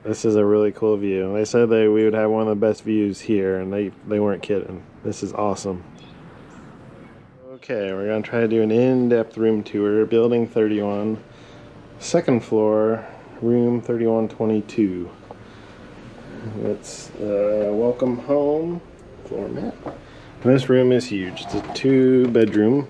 This is a really cool view. They said we would have one of the best views here, and they weren't kidding. This is awesome. Okay, we're gonna try to do an in-depth room tour. Building 31, second floor, room 3122. It's welcome home floor mat. This room is huge. It's a 2-bedroom.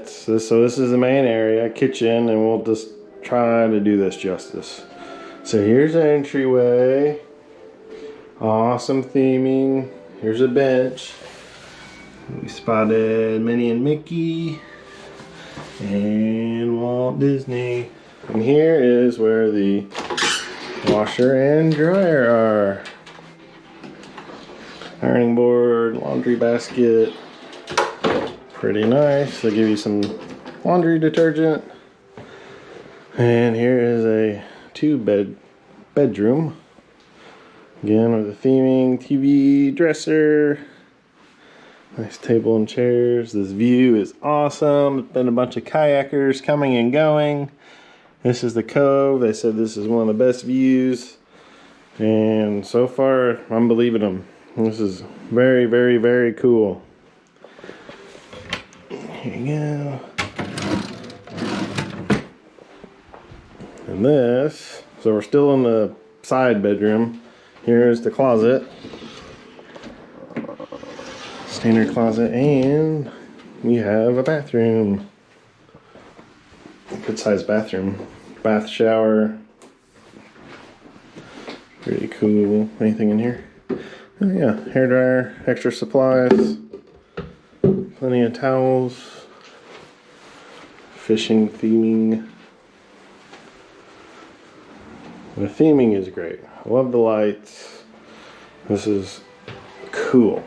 So this is the main area, kitchen, and we'll just try to do this justice. So here's the entryway. Awesome theming. Here's a bench. We spotted Minnie and Mickey and Walt Disney. And here is where the washer and dryer are. Ironing board, laundry basket. Pretty nice. They give you some laundry detergent. And here is a 2-bedroom. Again with the theming, TV, dresser. Nice table and chairs. This view is awesome. There's been a bunch of kayakers coming and going. This is the cove. They said this is one of the best views. And so far, I'm believing them. This is very, very, very cool. Here you go. And this, so we're still in the side bedroom. Here's the closet. Standard closet, and we have a bathroom. Good sized bathroom. Bath, shower. Pretty cool. Anything in here? Oh yeah, hairdryer, extra supplies. Plenty of towels. Fishing theming. The theming is great. I love the lights. This is cool.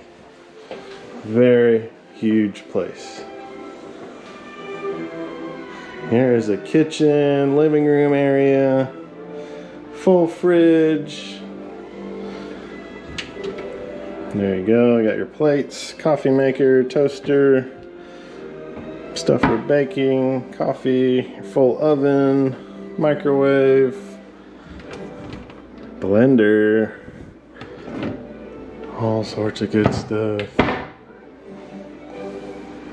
Very huge place. Here is a kitchen, living room area, full fridge. There you go. I got your plates, coffee maker, toaster, stuff for baking, coffee, full oven, microwave, blender, all sorts of good stuff.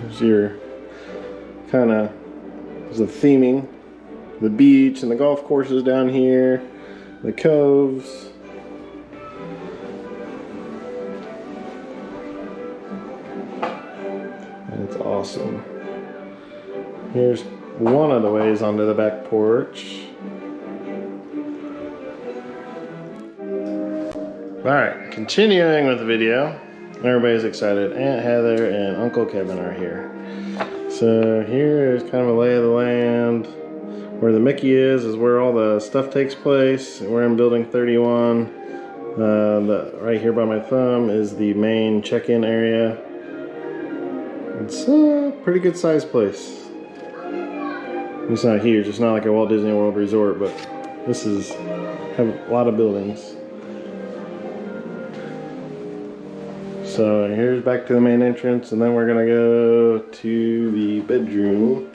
There's your kind of, there's the theming, the beach and the golf courses down here, the coves. It's awesome. Here's one of the ways onto the back porch. Alright, continuing with the video. Everybody's excited. Aunt Heather and Uncle Kevin are here. So here is kind of a lay of the land. Where the Mickey is where all the stuff takes place. We're in building 31. Right here by my thumb is the main check-in area. It's a pretty good sized place. It's not huge. It's not like a Walt Disney World Resort, but this is have a lot of buildings. So here's back to the main entrance, and then we're gonna go to the bedroom.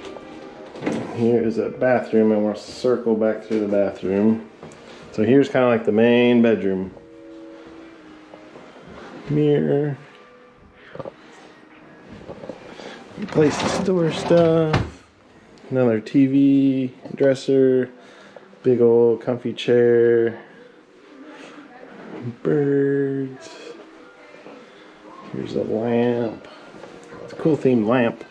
Here is a bathroom, and we'll circle back through the bathroom. So here's kind of like the main bedroom. Mirror. Place to store stuff. Another TV, dresser, big old comfy chair. Birds. Here's a lamp. It's a cool themed lamp.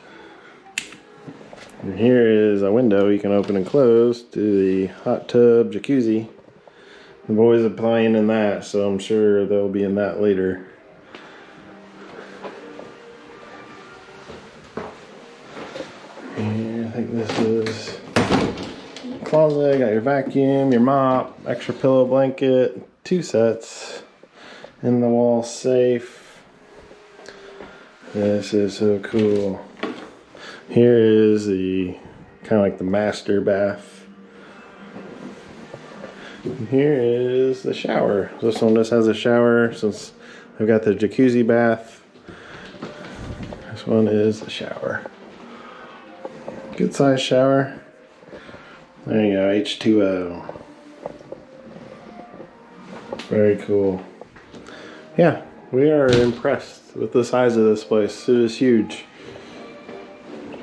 And here is a window you can open and close to the hot tub jacuzzi. The boys are playing in that, so I'm sure they'll be in that later. And I think this is closet. Got your vacuum, your mop, extra pillow blanket, 2 sets, in the wall safe. This is so cool. Here is the kind of like the master bath. And here is the shower. This one just has a shower since I've got the jacuzzi bath. This one is the shower. Good size shower. There you go, H2O. Very cool. Yeah, we are impressed with the size of this place. It is huge.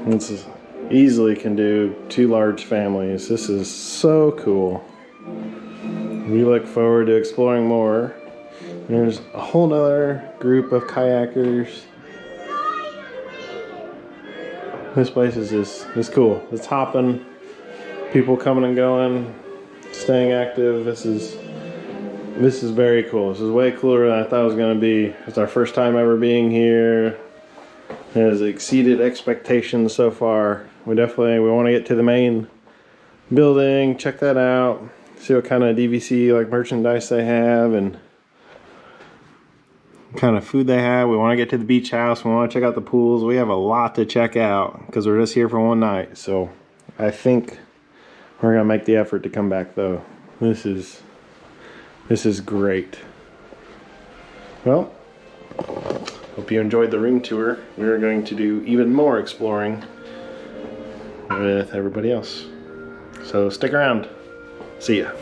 This easily can do 2 large families. This is so cool. We look forward to exploring more. There's a whole nother group of kayakers. This place is just cool. It's hopping, people coming and going, staying active. This is very cool. This is way cooler than I thought it was going to be. It's our first time ever being here. It has exceeded expectations so far. We want to get to the main building, check that out, see what kind of DVC like merchandise they have and what kind of food they have. We want to get to the beach house. We want to check out the pools. We have a lot to check out because we're just here for one night. So I think we're gonna make the effort to come back though. This is great. Well, hope you enjoyed the room tour. We're going to do even more exploring with everybody else. So stick around. See ya.